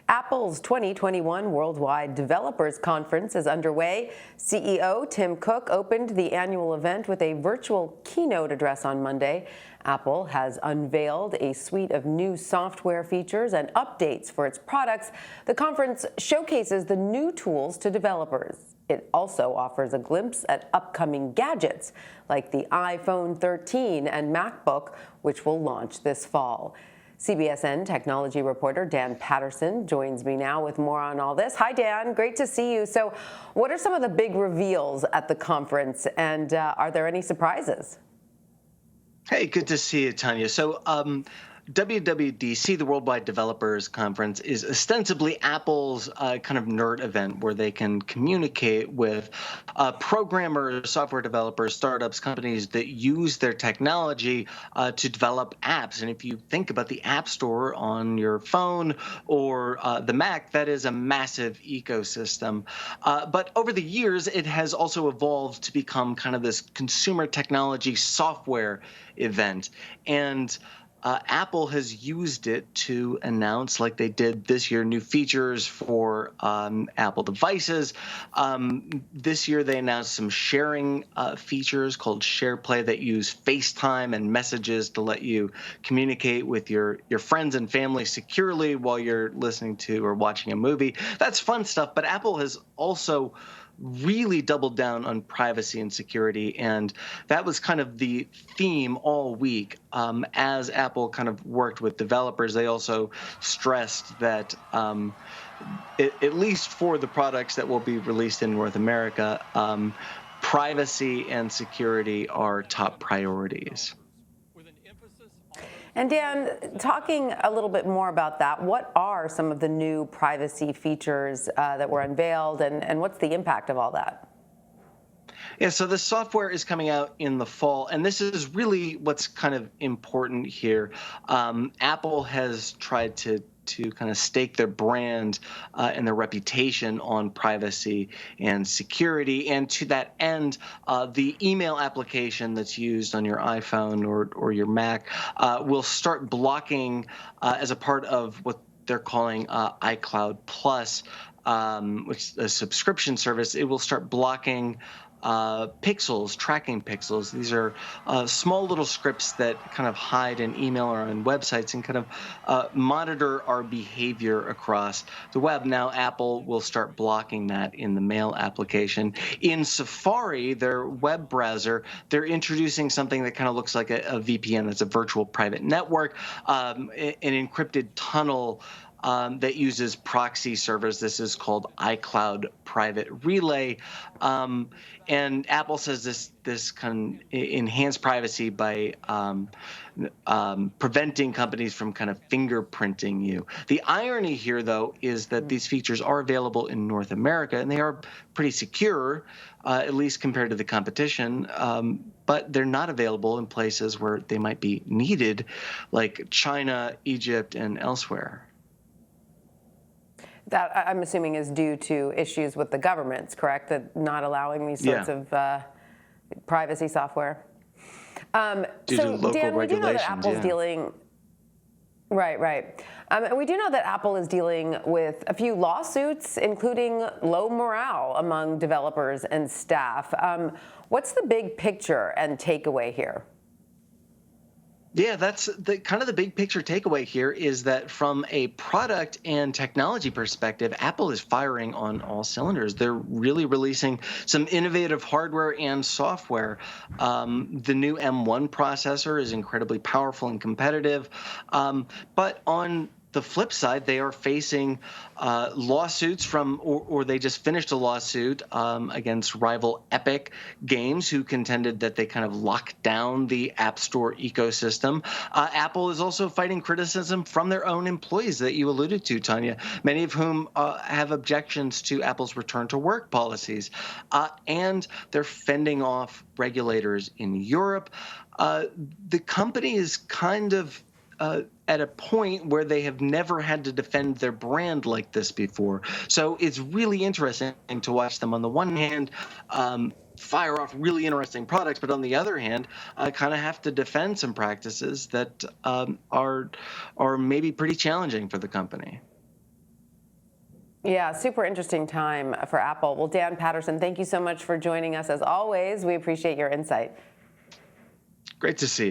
Apple's 2021 Worldwide Developers Conference is underway. CEO Tim Cook opened the annual event with a virtual keynote address on Monday. Apple has unveiled a suite of new software features and updates for its products. The conference showcases the new tools to developers. It also offers a glimpse at upcoming gadgets like the iPhone 13 and MacBook, which will launch this fall. CBSN technology reporter Dan Patterson joins me now with more on all this. Hi, Dan. Great to see you. So what are some of the big reveals at the conference, and are there any surprises? Hey, good to see you, Tanya. So WWDC, the Worldwide Developers Conference, is ostensibly Apple's kind of nerd event where they can communicate with programmers, software developers, startups, companies that use their technology to develop apps. And if you think about the App Store on your phone or the Mac, that is a massive ecosystem. But over the years, it has also evolved to become kind of this consumer technology software event. And Apple has used it to announce, like they did this year, new features for Apple devices. This year, they announced some sharing features called SharePlay that use FaceTime and messages to let you communicate with your friends and family securely while you're listening to or watching a movie. That's fun stuff, but Apple has also really doubled down on privacy and security, and that was kind of the theme all week. As Apple kind of worked with developers, they also stressed that at least for the products that will be released in North America, privacy and security are top priorities. And Dan, talking a little bit more about that, what are some of the new privacy features that were unveiled, and what's the impact of all that? Yeah, so the software is coming out in the fall, and this is really what's kind of important here. Apple has tried to kind of stake their brand and their reputation on privacy and security. And to that end, the email application that's used on your iPhone or your Mac will start blocking as a part of what they're calling iCloud Plus, which is a subscription service. It will start blocking pixels, tracking pixels. These are small little scripts that kind of hide in email or on websites and kind of monitor our behavior across the web. Now, Apple will start blocking that in the Mail application. In Safari, their web browser, they're introducing something that kind of looks like a VPN. That's a virtual private network, an encrypted tunnel that uses proxy servers. This is called iCloud Private Relay. And Apple says this can enhance privacy by preventing companies from kind of fingerprinting you. The irony here, though, is that these features are available in North America, and they are pretty secure, at least compared to the competition, but they're not available in places where they might be needed, like China, Egypt, and elsewhere. That, I'm assuming, is due to issues with the governments, correct? That not allowing these sorts of privacy software. Due to local Dan, we do know that regulations, Apple's dealing. Right. And we do know that Apple is dealing with a few lawsuits, including low morale among developers and staff. What's the big picture and takeaway here? Yeah, that's the kind of the big picture takeaway here is that from a product and technology perspective, Apple is firing on all cylinders. They're really releasing some innovative hardware and software. The new M1 processor is incredibly powerful and competitive, but on the flip side, they are facing lawsuits from, or they just finished a lawsuit against rival Epic Games, who contended that they kind of locked down the App Store ecosystem. Apple is also fighting criticism from their own employees that you alluded to, Tanya, many of whom have objections to Apple's return to work policies. And they're fending off regulators in Europe. The company is kind of at a point where they have never had to defend their brand like this before. So it's really interesting to watch them on the one hand fire off really interesting products, but on the other hand, kind of have to defend some practices that are maybe pretty challenging for the company. Yeah, super interesting time for Apple. Well, Dan Patterson, thank you so much for joining us as always. We appreciate your insight. Great to see you.